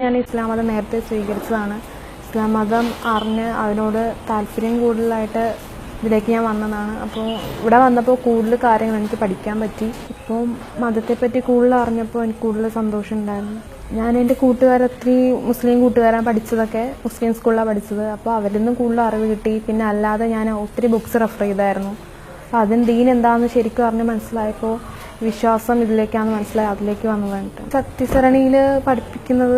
ഞാൻ ഇസ്ലാം മതം നേരത്തെ സ്വീകരിച്ചതാണ്. ഇസ്ലാം മതം അറിഞ്ഞ് അതിനോട് താല്പര്യം കൂടുതലായിട്ട് ഇതിലേക്ക് ഞാൻ വന്നതാണ്. അപ്പോൾ ഇവിടെ വന്നപ്പോൾ കൂടുതൽ കാര്യങ്ങൾ എനിക്ക് പഠിക്കാൻ പറ്റി. ഇപ്പോൾ മതത്തെപ്പറ്റി കൂടുതൽ അറിഞ്ഞപ്പോൾ എനിക്ക് കൂടുതൽ സന്തോഷം ഉണ്ടായിരുന്നു. ഞാൻ എൻ്റെ കൂട്ടുകാരൊത്തിരി മുസ്ലിം കൂട്ടുകാരാണ് പഠിച്ചതൊക്കെ മുസ്ലിം സ്കൂളിലാണ് പഠിച്ചത്. അപ്പോൾ അവരിൽ നിന്നും കൂടുതൽ അറിവ് കിട്ടി. പിന്നെ അല്ലാതെ ഞാൻ ഒത്തിരി ബുക്സ് റെഫർ ചെയ്തായിരുന്നു. അപ്പോൾ അതിന് ദീൻ എന്താണെന്ന് ശരിക്കും അറിഞ്ഞ് മനസ്സിലായപ്പോൾ വിശ്വാസം ഇതിലേക്കാണ് മനസ്സിലായി അതിലേക്ക് വന്നതാണ്. സത്യസരണിയിൽ പഠിപ്പിക്കുന്നത്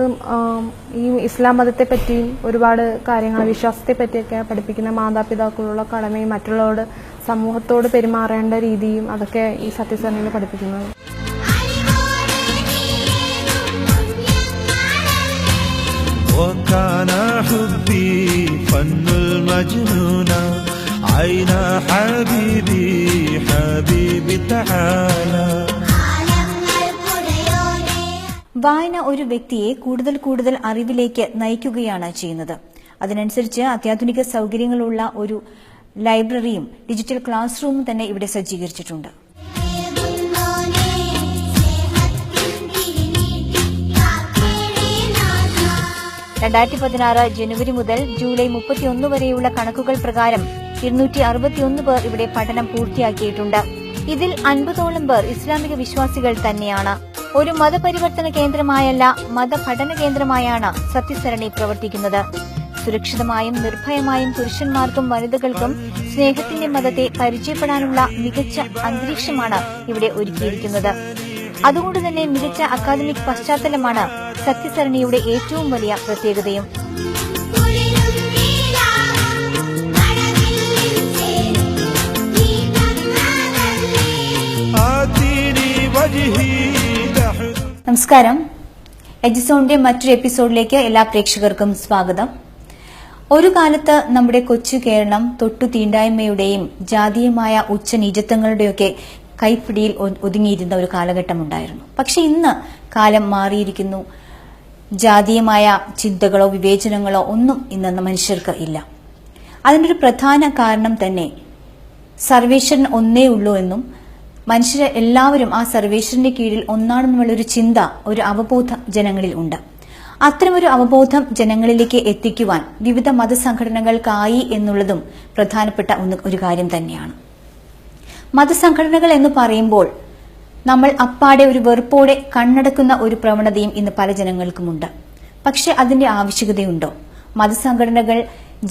ഈ ഇസ്ലാം മതത്തെ പറ്റിയും ഒരുപാട് കാര്യങ്ങൾ വിശ്വാസത്തെ പറ്റിയൊക്കെ പഠിപ്പിക്കുന്ന മാതാപിതാക്കളുള്ള കടമയും മറ്റുള്ളവരോട് സമൂഹത്തോട് പെരുമാറേണ്ട രീതിയും അതൊക്കെ ഈ സത്യസരണിയിൽ പഠിപ്പിക്കുന്നത്. വായന ഒരു വ്യക്തിയെ കൂടുതൽ അറിവിലേക്ക് നയിക്കുകയാണ് ചെയ്യുന്നത്. അതിനനുസരിച്ച് അത്യാധുനിക സൗകര്യങ്ങളുള്ള ഒരു ലൈബ്രറിയും ഡിജിറ്റൽ ക്ലാസ് റൂമും തന്നെ ഇവിടെ സജ്ജീകരിച്ചിട്ടുണ്ട്. 2016 ജനുവരി മുതൽ ജൂലൈ 31 വരെയുള്ള കണക്കുകൾ പ്രകാരം 261 പേർ ഇവിടെ പഠനം പൂർത്തിയാക്കിയിട്ടുണ്ട്. ഇതിൽ 50ഓളം പേർ ഇസ്ലാമിക വിശ്വാസികൾ തന്നെയാണ്. ഒരു മതപരിവർത്തന കേന്ദ്രമായല്ല, മതപഠന കേന്ദ്രമായാണ് സത്യസരണി പ്രവർത്തിക്കുന്നത്. സുരക്ഷിതമായും നിർഭയമായും പുരുഷന്മാർക്കും വനിതകൾക്കും സ്നേഹത്തിന്റെ മതത്തെ പരിചയപ്പെടാനുള്ള മികച്ച അന്തരീക്ഷമാണ് ഇവിടെ ഒരുക്കിയിരിക്കുന്നത്. അതുകൊണ്ട് തന്നെ മികച്ച അക്കാദമിക് പശ്ചാത്തലമാണ് സത്യസരണിയുടെ ഏറ്റവും വലിയ പ്രത്യേകതയും. നമസ്കാരം. എജിസോണിന്റെ മറ്റൊരു എപ്പിസോഡിലേക്ക് എല്ലാ പ്രേക്ഷകർക്കും സ്വാഗതം. ഒരു കാലത്ത് നമ്മുടെ കൊച്ചു കേരളം തൊട്ടു തീണ്ടായ്മയുടെയും ജാതീയമായ ഉച്ചനീചത്വങ്ങളുടെയൊക്കെ കൈപ്പിടിയിൽ ഒതുങ്ങിയിരുന്ന ഒരു കാലഘട്ടമുണ്ടായിരുന്നു. പക്ഷെ ഇന്ന് കാലം മാറിയിരിക്കുന്നു. ജാതീയമായ ചിന്തകളോ വിവേചനങ്ങളോ ഒന്നും ഇന്ന് മനുഷ്യർക്ക് ഇല്ല. അതിൻ്റെ ഒരു പ്രധാന കാരണം തന്നെ സർവേശ്വരൻ ഒന്നേ ഉള്ളൂ എന്നും മനുഷ്യരെ എല്ലാവരും ആ സർവേശ്വരന്റെ കീഴിൽ ഒന്നാണെന്നുമുള്ളൊരു ചിന്ത, ഒരു അവബോധം ജനങ്ങളിൽ ഉണ്ട്. അത്തരമൊരു അവബോധം ജനങ്ങളിലേക്ക് എത്തിക്കുവാൻ വിവിധ മതസംഘടനകൾക്കായി എന്നുള്ളതും പ്രധാനപ്പെട്ട ഒരു കാര്യം തന്നെയാണ്. മതസംഘടനകൾ എന്ന് പറയുമ്പോൾ നമ്മൾ അപ്പാടെ ഒരു വെറുപ്പോടെ കണ്ണടക്കുന്ന ഒരു പ്രവണതയും ഇന്ന് പല ജനങ്ങൾക്കുമുണ്ട്. പക്ഷെ അതിന്റെ ആവശ്യകതയുണ്ടോ? മതസംഘടനകൾ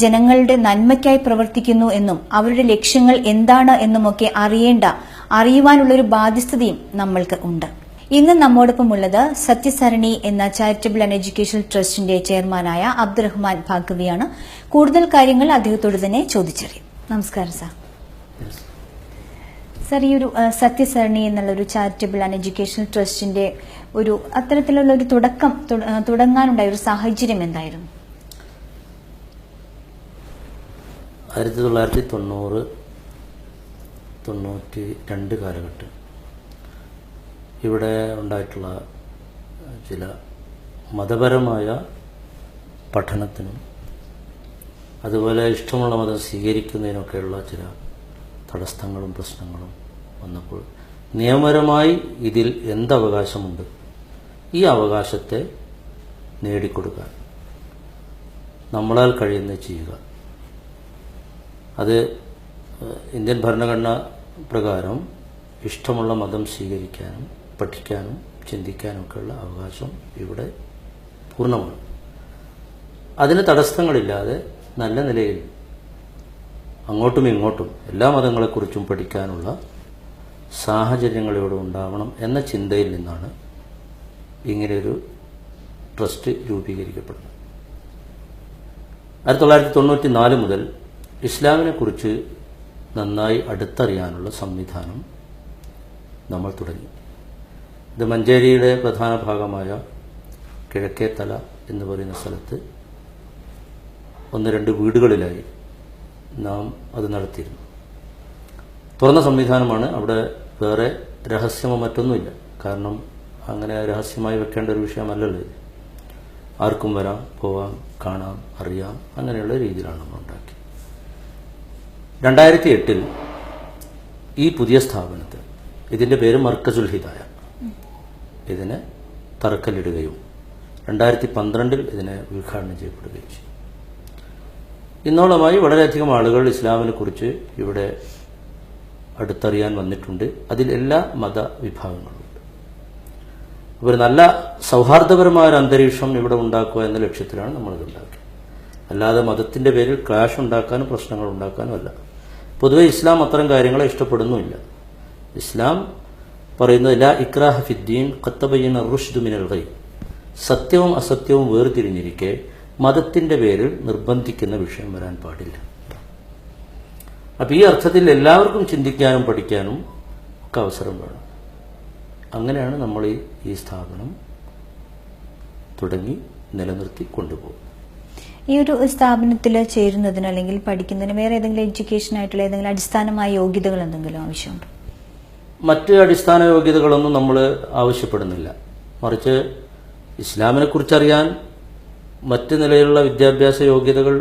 ജനങ്ങളുടെ നന്മയ്ക്കായി പ്രവർത്തിക്കുന്നു എന്നും അവരുടെ ലക്ഷ്യങ്ങൾ എന്താണ് എന്നുമൊക്കെ അറിയുവാനുള്ളൊരു ബാധ്യസ്ഥതയും നമ്മൾക്ക് ഉണ്ട്. ഇന്ന് നമ്മോടൊപ്പം ഉള്ളത് സത്യസരണി എന്ന ചാരിറ്റബിൾ ആൻഡ് എഡ്യൂക്കേഷണൽ ട്രസ്റ്റിന്റെ ചെയർമാനായ അബ്ദുറഹ്മാൻ ഭാഗവിയാണ്. കൂടുതൽ കാര്യങ്ങൾ അദ്ദേഹത്തോട് തന്നെ ചോദിച്ചറിയും. നമസ്കാരം സാർ. സർ, ഈ ഒരു സത്യസരണി എന്നുള്ളൊരു ചാരിറ്റബിൾ ആൻഡ് എഡ്യൂക്കേഷണൽ ട്രസ്റ്റിന്റെ ഒരു അത്തരത്തിലുള്ള ഒരു തുടങ്ങാനുണ്ടായ ഒരു സാഹചര്യം എന്തായിരുന്നു? 1990-92 കാലഘട്ടം ഇവിടെ ഉണ്ടായിട്ടുള്ള ചില മതപരമായ പഠനത്തിനും അതുപോലെ ഇഷ്ടമുള്ള മതം സ്വീകരിക്കുന്നതിനൊക്കെയുള്ള ചില തടസ്സങ്ങളും പ്രശ്നങ്ങളും വന്നപ്പോൾ നിയമപരമായി ഇതിൽ എന്തവകാശമുണ്ട്, ഈ അവകാശത്തെ നേടിക്കൊടുക്കാൻ നമ്മളാൽ കഴിയുന്നത് ചെയ്യുക. അത് ഇന്ത്യൻ ഭരണഘടന പ്രകാരം ഇഷ്ടമുള്ള മതം സ്വീകരിക്കാനും പഠിക്കാനും ചിന്തിക്കാനും ഒക്കെയുള്ള അവകാശം ഇവിടെ പൂർണ്ണമാണ്. അതിന് തടസ്സങ്ങളില്ലാതെ നല്ല നിലയിൽ അങ്ങോട്ടും ഇങ്ങോട്ടും എല്ലാ മതങ്ങളെക്കുറിച്ചും പഠിക്കാനുള്ള സാഹചര്യങ്ങൾ ഇവിടെ ഉണ്ടാവണം എന്ന ചിന്തയിൽ നിന്നാണ് ഇങ്ങനെയൊരു ട്രസ്റ്റ് രൂപീകരിക്കപ്പെടുന്നത്. 1994 മുതൽ ഇസ്ലാമിനെ കുറിച്ച് നന്നായി അടുത്തറിയാനുള്ള സംവിധാനം നമ്മൾ തുടങ്ങി. ഇത് മഞ്ചേരിയുടെ പ്രധാന ഭാഗമായ കിഴക്കേത്തല എന്ന് പറയുന്ന സ്ഥലത്ത് 1-2 വീടുകളിലായി നാം അത് നടത്തിയിരുന്നു. തുറന്ന സംവിധാനമാണ്. അവിടെ വേറെ രഹസ്യമോ മറ്റൊന്നുമില്ല. കാരണം അങ്ങനെ രഹസ്യമായി വെക്കേണ്ട ഒരു വിഷയമല്ലല്ലോ ഇത്. ആർക്കും വരാം, പോവാം, കാണാം, അറിയാം, അങ്ങനെയുള്ള രീതിയിലാണ് നമ്മൾ ഉണ്ടാക്കി. 2008 ഈ പുതിയ സ്ഥാപനത്തിൽ, ഇതിൻ്റെ പേര് മർക്കസുൽ ഹിദായ, ഇതിന് തറക്കല്ലിടുകയും 2012 ഇതിനെ ഉദ്ഘാടനം ചെയ്യപ്പെടുകയും ചെയ്തു. ഇന്നോളമായി വളരെയധികം ആളുകൾ ഇസ്ലാമിനെ കുറിച്ച് ഇവിടെ അടുത്തറിയാൻ വന്നിട്ടുണ്ട്. അതിൽ എല്ലാ മതവിഭാഗങ്ങളുമുണ്ട്. അപ്പോൾ ഒരു നല്ല സൗഹാർദ്ദപരമായ ഒരു അന്തരീക്ഷം ഇവിടെ ഉണ്ടാക്കുക എന്ന ലക്ഷ്യത്തിലാണ് നമ്മളിത് ഉണ്ടാക്കിയത്. അല്ലാതെ മതത്തിന്റെ പേരിൽ ക്ലാഷ് ഉണ്ടാക്കാനും പ്രശ്നങ്ങൾ ഉണ്ടാക്കാനും അല്ല. പൊതുവെ ഇസ്ലാം അത്തരം കാര്യങ്ങളെ ഇഷ്ടപ്പെടുന്നുമില്ല. ഇസ്ലാം പറയുന്നത് ലാ ഇക്രാഹ ഫിദ്ദീൻ ഖദ് തബയ്യന റുശ്ദു മിനൽ ഗയ്, സത്യവും അസത്യവും വേർതിരിഞ്ഞിരിക്കെ മതത്തിന്റെ പേരിൽ നിർബന്ധിക്കുന്ന വിഷയം വരാൻ പാടില്ല. അപ്പം ഈ അർത്ഥത്തിൽ എല്ലാവർക്കും ചിന്തിക്കാനും പഠിക്കാനും ഒക്കെ അവസരം വേണം. അങ്ങനെയാണ് നമ്മൾ ഈ സ്ഥാപനം തുടങ്ങി നിലനിർത്തി കൊണ്ടുപോകുന്നത്. ഈ ഒരു സ്ഥാപനത്തിൽ ചേരുന്നതിന് അല്ലെങ്കിൽ പഠിക്കുന്നതിന് വേറെ ഏതെങ്കിലും എഡ്യൂക്കേഷൻ ആയിട്ടുള്ള ഏതെങ്കിലും അടിസ്ഥാനമായ യോഗ്യതകൾ എന്തെങ്കിലും ആവശ്യമുണ്ടോ? മറ്റ് അടിസ്ഥാന യോഗ്യതകളൊന്നും നമ്മൾ ആവശ്യപ്പെടുന്നില്ല. മറിച്ച് ഇസ്ലാമിനെ കുറിച്ചറിയാൻ മറ്റ് നിലയിലുള്ള വിദ്യാഭ്യാസ യോഗ്യതകൾ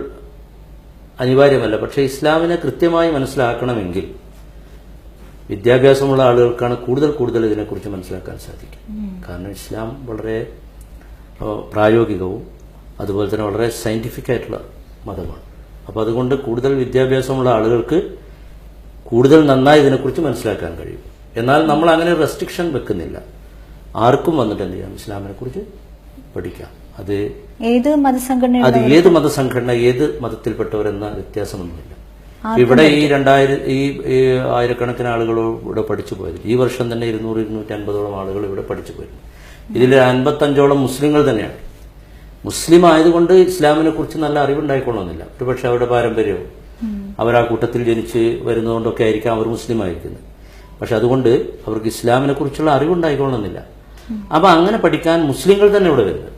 അനിവാര്യമല്ല. പക്ഷേ ഇസ്ലാമിനെ കൃത്യമായി മനസ്സിലാക്കണമെങ്കിൽ വിദ്യാഭ്യാസമുള്ള ആളുകൾക്കാണ് കൂടുതൽ ഇതിനെക്കുറിച്ച് മനസ്സിലാക്കാൻ സാധിക്കും. കാരണം ഇസ്ലാം വളരെ പ്രായോഗികവും അതുപോലെ തന്നെ വളരെ സയന്റിഫിക് ആയിട്ടുള്ള മതമാണ്. അപ്പോൾ അതുകൊണ്ട് കൂടുതൽ വിദ്യാഭ്യാസമുള്ള ആളുകൾക്ക് കൂടുതൽ നന്നായി ഇതിനെക്കുറിച്ച് മനസ്സിലാക്കാൻ കഴിയും. എന്നാൽ നമ്മൾ അങ്ങനെ റെസ്ട്രിക്ഷൻ വെക്കുന്നില്ല. ആർക്കും വന്നിട്ട് എന്ത് ചെയ്യാം, ഇസ്ലാമിനെ കുറിച്ച് പഠിക്കാം. അത് ഏത് മതസംഘടന ഏത് മതത്തിൽപ്പെട്ടവരെന്ന വ്യത്യാസമൊന്നുമില്ല. ഇവിടെ ഈ ആയിരക്കണക്കിന് ആളുകൾ ഇവിടെ പഠിച്ചു പോയത്, ഈ വർഷം തന്നെ 200-250 ആളുകൾ ഇവിടെ പഠിച്ചു പോയിരുന്നു. ഇതിൽ 55 മുസ്ലിങ്ങൾ തന്നെയാണ്. മുസ്ലിം ആയതുകൊണ്ട് ഇസ്ലാമിനെ കുറിച്ച് നല്ല അറിവുണ്ടായിക്കൊള്ളുന്നില്ല. ഒരുപക്ഷെ അവരുടെ പാരമ്പര്യവും അവരാ കൂട്ടത്തിൽ ജനിച്ച് വരുന്നതുകൊണ്ടൊക്കെ ആയിരിക്കാം അവർ മുസ്ലിം ആയിരിക്കുന്നത്. പക്ഷെ അതുകൊണ്ട് അവർക്ക് ഇസ്ലാമിനെ കുറിച്ചുള്ള അറിവുണ്ടായിക്കൊള്ളുന്നില്ല. അപ്പൊ അങ്ങനെ പഠിക്കാൻ മുസ്ലിങ്ങൾ തന്നെ ഇവിടെ വരുന്നത്.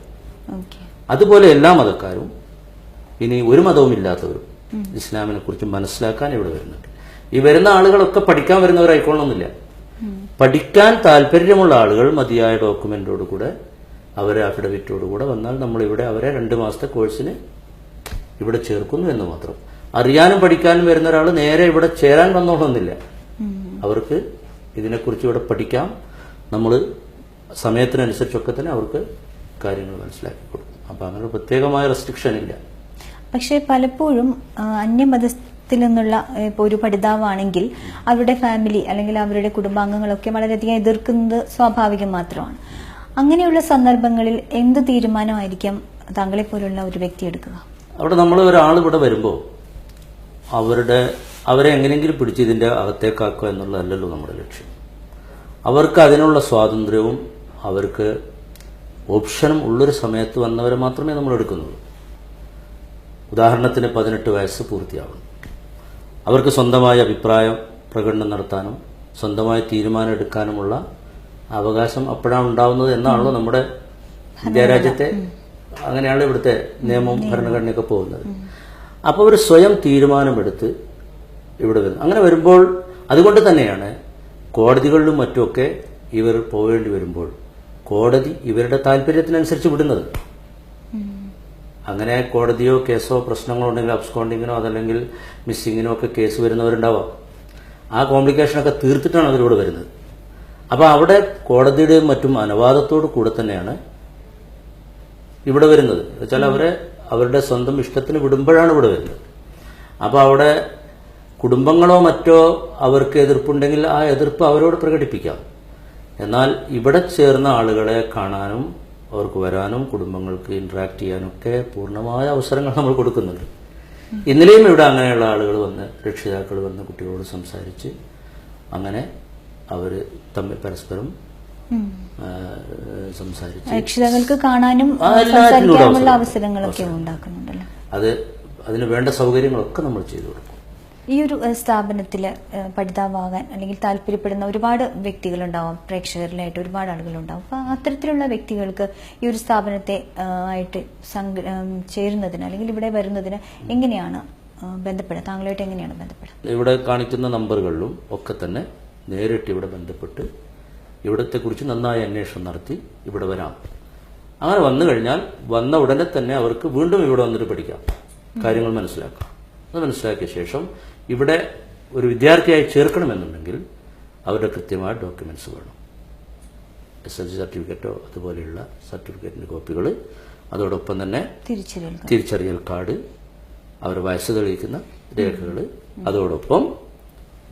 അതുപോലെ എല്ലാ മതക്കാരും, ഇനി ഒരു മതവും ഇല്ലാത്തവരും ഇസ്ലാമിനെ കുറിച്ച് മനസ്സിലാക്കാൻ ഇവിടെ വരുന്നുണ്ട്. ഈ വരുന്ന ആളുകളൊക്കെ പഠിക്കാൻ വരുന്നവരായിക്കൊള്ളുന്നില്ല. പഠിക്കാൻ താല്പര്യമുള്ള ആളുകൾ മതിയായ ഡോക്യുമെന്റോടുകൂടെ അവരെ അഫിഡവിറ്റോടുകൂടെ വന്നാൽ നമ്മളിവിടെ അവരെ 2 മാസത്തെ കോഴ്സിന് ഇവിടെ ചേർക്കുന്നു എന്ന് മാത്രം. അറിയാനും പഠിക്കാനും വരുന്ന ഒരാൾ നേരെ ഇവിടെ ചേരാൻ വന്നോണമെന്നില്ല. അവർക്ക് ഇതിനെക്കുറിച്ച് ഇവിടെ പഠിക്കാം. നമ്മൾ സമയത്തിനനുസരിച്ചൊക്കെ തന്നെ അവർക്ക് കാര്യങ്ങൾ മനസ്സിലാക്കി കൊടുക്കും. അപ്പം അങ്ങനെ പ്രത്യേകമായ റെസ്ട്രിക്ഷൻ ഇല്ല. പക്ഷേ പലപ്പോഴും അന്യമതത്തിൽ നിന്നുള്ള ഇപ്പോൾ ഒരു പഠിതാവാണെങ്കിൽ അവരുടെ ഫാമിലി അല്ലെങ്കിൽ അവരുടെ കുടുംബാംഗങ്ങളൊക്കെ വളരെയധികം എതിർക്കുന്നത് സ്വാഭാവികം മാത്രമാണ്. അങ്ങനെയുള്ള സന്ദർഭങ്ങളിൽ എന്ത് തീരുമാനമായിരിക്കും താങ്കളെ പോലുള്ള ഒരു വ്യക്തി എടുക്കുക? അവിടെ നമ്മൾ ഒരാൾ ഇവിടെ വരുമ്പോൾ അവരെ എങ്ങനെയെങ്കിലും പിടിച്ച് ഇതിന്റെ അകത്തേക്കാക്കുക എന്നുള്ളതല്ലല്ലോ നമ്മുടെ ലക്ഷ്യം. അവർക്ക് അതിനുള്ള സ്വാതന്ത്ര്യവും അവർക്ക് ഓപ്ഷനും ഉള്ളൊരു സമയത്ത് വന്നവരെ മാത്രമേ നമ്മൾ എടുക്കുന്നുള്ളൂ. ഉദാഹരണത്തിന് 18 വയസ്സ് പൂർത്തിയാവണം. അവർക്ക് സ്വന്തമായ അഭിപ്രായം പ്രകടനം നടത്താനും സ്വന്തമായി തീരുമാനം എടുക്കാനുമുള്ള അവകാശം അപ്പോഴാണ് ഉണ്ടാവുന്നത് എന്നാണല്ലോ നമ്മുടെ ഇന്ത്യ അങ്ങനെയാണ് ഇവിടുത്തെ നിയമവും ഭരണഘടനയൊക്കെ പോകുന്നത്. അപ്പോൾ അവർ സ്വയം തീരുമാനമെടുത്ത് ഇവിടെ വരുന്നു. അങ്ങനെ വരുമ്പോൾ അതുകൊണ്ട് തന്നെയാണ് കോടതികളിലും മറ്റുമൊക്കെ ഇവർ പോകേണ്ടി വരുമ്പോൾ കോടതി ഇവരുടെ താല്പര്യത്തിനനുസരിച്ച് വിടുന്നത്. അങ്ങനെ കോടതിയോ കേസോ പ്രശ്നങ്ങളോ ഉണ്ടെങ്കിൽ അബ്സ്കോണ്ടിങ്ങിനോ അതല്ലെങ്കിൽ മിസ്സിങ്ങിനോ ഒക്കെ കേസ് വരുന്നവരുണ്ടാവാം. ആ കോംപ്ലിക്കേഷനൊക്കെ തീർത്തിട്ടാണ് അവരിവിടെ വരുന്നത്. അപ്പോൾ അവിടെ കോടതിയുടെയും മറ്റും അനുവാദത്തോടു കൂടെ തന്നെയാണ് ഇവിടെ വരുന്നത്. എന്നുവെച്ചാൽ അവരുടെ സ്വന്തം ഇഷ്ടത്തിന് വിടുമ്പോഴാണ് ഇവിടെ വരുന്നത്. അപ്പോൾ അവിടെ കുടുംബങ്ങളോ മറ്റോ അവർക്ക് എതിർപ്പുണ്ടെങ്കിൽ ആ എതിർപ്പ് അവരോട് പ്രകടിപ്പിക്കാം. എന്നാൽ ഇവിടെ ചേർന്ന ആളുകളെ കാണാനും അവർക്ക് വരാനും കുടുംബങ്ങൾക്ക് ഇന്ററാക്ട് ചെയ്യാനൊക്കെ പൂർണ്ണമായ അവസരങ്ങൾ നമ്മൾ കൊടുക്കുന്നുണ്ട്. ഇന്നലെയും ഇവിടെ അങ്ങനെയുള്ള ആളുകൾ വന്ന് രക്ഷിതാക്കൾ വന്ന് കുട്ടികളോട് സംസാരിച്ച് അങ്ങനെ അവർ തമ്മിൽ പരസ്പരം സംസാരിച്ച് രക്ഷിതാക്കൾക്ക് കാണാനും സംസാരിക്കാനുള്ള അവസരങ്ങളൊക്കെ ഉണ്ടാക്കുന്നുണ്ടല്ലോ. അതിന് വേണ്ട സൗകര്യങ്ങളൊക്കെ നമ്മൾ ചെയ്തു കൊടുക്കും. ഈ ഒരു സ്ഥാപനത്തിൽ പഠിതാവാകാൻ അല്ലെങ്കിൽ താല്പര്യപ്പെടുന്ന ഒരുപാട് വ്യക്തികളുണ്ടാവും, പ്രേക്ഷകരിലായിട്ട് ഒരുപാട് ആളുകളുണ്ടാവും. അപ്പം അത്തരത്തിലുള്ള വ്യക്തികൾക്ക് ഈ ഒരു സ്ഥാപനത്തെ ആയിട്ട് ചേരുന്നതിന് അല്ലെങ്കിൽ ഇവിടെ വരുന്നതിന് എങ്ങനെയാണ് ബന്ധപ്പെടുക? താങ്കളായിട്ട് എങ്ങനെയാണ് ബന്ധപ്പെടുക? ഇവിടെ കാണിക്കുന്ന നമ്പറുകളിലും ഒക്കെ തന്നെ നേരിട്ട് ഇവിടെ ബന്ധപ്പെട്ട് ഇവിടത്തെക്കുറിച്ച് നന്നായി അന്വേഷണം നടത്തി ഇവിടെ വരാം. അങ്ങനെ വന്നു കഴിഞ്ഞാൽ വന്ന ഉടനെ തന്നെ അവർക്ക് വീണ്ടും ഇവിടെ വന്നിട്ട് പഠിക്കാം, കാര്യങ്ങൾ മനസ്സിലാക്കാം. അത് മനസ്സിലാക്കിയ ശേഷം ഇവിടെ ഒരു വിദ്യാർത്ഥിയായി ചേർക്കണമെന്നുണ്ടെങ്കിൽ അവരുടെ കൃത്യമായ ഡോക്യുമെന്റ്സ് വേണം. SLC സർട്ടിഫിക്കറ്റോ അതുപോലെയുള്ള സർട്ടിഫിക്കറ്റിൻ്റെ കോപ്പികൾ, അതോടൊപ്പം തന്നെ തിരിച്ചറിയൽ തിരിച്ചറിയൽ കാർഡ്, അവർ വയസ്സ് തെളിയിക്കുന്ന രേഖകൾ, അതോടൊപ്പം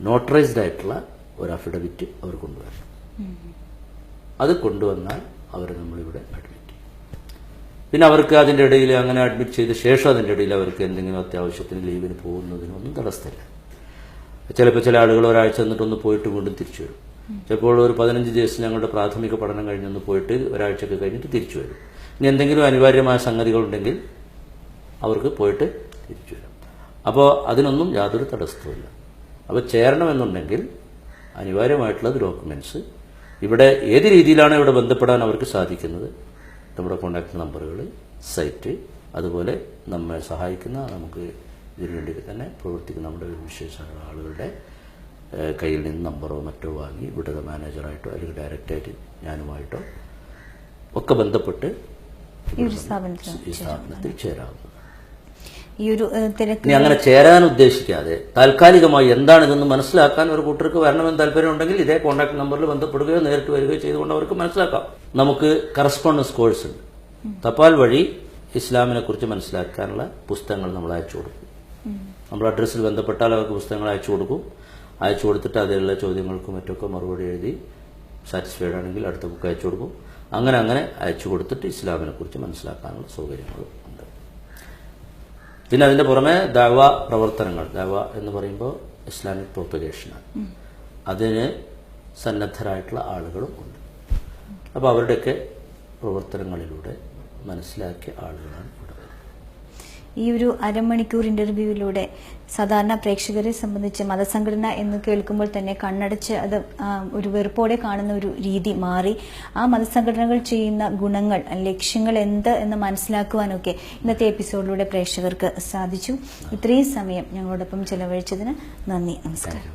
നോട്ടറൈസ്ഡ് ആയിട്ടുള്ള ഒരു അഫിഡവിറ്റ് അവർ കൊണ്ടുവരണം. അത് കൊണ്ടുവന്നാൽ അവരെ നമ്മളിവിടെ അഡ്മിറ്റ് ചെയ്യും. പിന്നെ അവർക്ക് അതിൻ്റെ ഇടയിൽ അങ്ങനെ അഡ്മിറ്റ് ചെയ്ത ശേഷം അതിൻ്റെ ഇടയിൽ അവർക്ക് എന്തെങ്കിലും അത്യാവശ്യത്തിന് ലീവിന് പോകുന്നതിനൊന്നും തടസ്സമില്ല. ചിലപ്പോൾ ചില ആളുകൾ ഒരാഴ്ച എന്നിട്ടൊന്ന് പോയിട്ട് വീണ്ടും തിരിച്ചു വരും. ചിലപ്പോൾ ഒരു 15 ദിവസം ഞങ്ങളുടെ പ്രാഥമിക പഠനം കഴിഞ്ഞൊന്ന് പോയിട്ട് ഒരാഴ്ചയൊക്കെ കഴിഞ്ഞിട്ട് തിരിച്ചു വരും. ഇനി എന്തെങ്കിലും അനിവാര്യമായ സംഗതികളുണ്ടെങ്കിൽ അവർക്ക് പോയിട്ട് തിരിച്ചു വരും. അപ്പോൾ അതിനൊന്നും യാതൊരു തടസ്സവുമില്ല. അപ്പോൾ ചേരണമെന്നുണ്ടെങ്കിൽ അനിവാര്യമായിട്ടുള്ള ഡോക്യുമെന്റ്സ് ഇവിടെ ഏത് രീതിയിലാണ് ഇവിടെ ബന്ധപ്പെടാൻ അവർക്ക് സാധിക്കുന്നത്, നമ്മുടെ കോൺടാക്ട് നമ്പറുകൾ, സൈറ്റ്, അതുപോലെ നമ്മെ സഹായിക്കുന്ന നമുക്ക് ഇതിനുവേണ്ടി തന്നെ പ്രവർത്തിക്കുന്ന നമ്മുടെ വിശേഷ ആളുകളുടെ കയ്യിൽ നിന്ന് നമ്പറോ മറ്റോ വാങ്ങി ഇവിടുത്തെ മാനേജറായിട്ടോ അല്ലെങ്കിൽ ഡയറക്റ്റായിട്ട് ഞാനുമായിട്ടോ ഒക്കെ ബന്ധപ്പെട്ട് ഈ സ്ഥാപനത്തിൽ ചേരാവുന്നത്. ഈ ഒരു ഇനി അങ്ങനെ ചേരാൻ ഉദ്ദേശിക്കാതെ താൽക്കാലികമായി എന്താണിതെന്ന് മനസ്സിലാക്കാൻ ഒരു കൂട്ടർക്ക് വരണമെന്ന് താല്പര്യമുണ്ടെങ്കിൽ ഇതേ കോൺടാക്ട് നമ്പറിൽ ബന്ധപ്പെടുകയോ നേരിട്ട് വരികയോ ചെയ്തുകൊണ്ട് അവർക്ക് മനസ്സിലാക്കാം. നമുക്ക് കറസ്പോണ്ടൻസ് കോഴ്സ് ഉണ്ട്. തപാൽ വഴി ഇസ്ലാമിനെ കുറിച്ച് മനസ്സിലാക്കാനുള്ള പുസ്തകങ്ങൾ നമ്മൾ അയച്ചു കൊടുക്കും. നമ്മൾ അഡ്രസ്സിൽ ബന്ധപ്പെട്ടാൽ അവർക്ക് പുസ്തകങ്ങൾ അയച്ചു കൊടുക്കും. അയച്ചു കൊടുത്തിട്ട് അതിലുള്ള ചോദ്യങ്ങൾക്കും മറ്റൊക്കെ മറുപടി എഴുതി സാറ്റിസ്ഫൈഡ് ആണെങ്കിൽ അടുത്ത ബുക്ക് അയച്ചു കൊടുക്കും. അങ്ങനെ അങ്ങനെ അയച്ചു കൊടുത്തിട്ട് ഇസ്ലാമിനെ കുറിച്ച് മനസ്സിലാക്കാനുള്ള സൗകര്യങ്ങൾ ഉണ്ട്. പിന്നെ അതിന്റെ പുറമെ ദഅവ പ്രവർത്തനങ്ങൾ, ദഅവ എന്ന് പറയുമ്പോൾ ഇസ്ലാമിക് പ്രൊപ്പഗേഷനാണ്, അതിന് സന്നദ്ധരായിട്ടുള്ള ആളുകളും ഉണ്ട്. അപ്പോൾ അവരുടെയൊക്കെ പ്രവർത്തനങ്ങളിലൂടെ മനസ്സിലാക്കിയ ആളുകളാണ് ഇവിടെ. ഈ ഒരു അരമണിക്കൂർ ഇന്റർവ്യൂവിലൂടെ സാധാരണ പ്രേക്ഷകരെ സംബന്ധിച്ച് മതസംഘടന എന്ന് കേൾക്കുമ്പോൾ തന്നെ കണ്ണടച്ച് അത് ഒരു വെറുപ്പോടെ കാണുന്ന ഒരു രീതി മാറി ആ മതസംഘടനകൾ ചെയ്യുന്ന ഗുണങ്ങൾ, ലക്ഷ്യങ്ങൾ എന്ത് എന്ന് മനസ്സിലാക്കുവാനൊക്കെ ഇന്നത്തെ എപ്പിസോഡിലൂടെ പ്രേക്ഷകർക്ക് സാധിച്ചു. ഇത്രയും സമയം ഞങ്ങളോടൊപ്പം ചെലവഴിച്ചതിന് നന്ദി, നമസ്കാരം.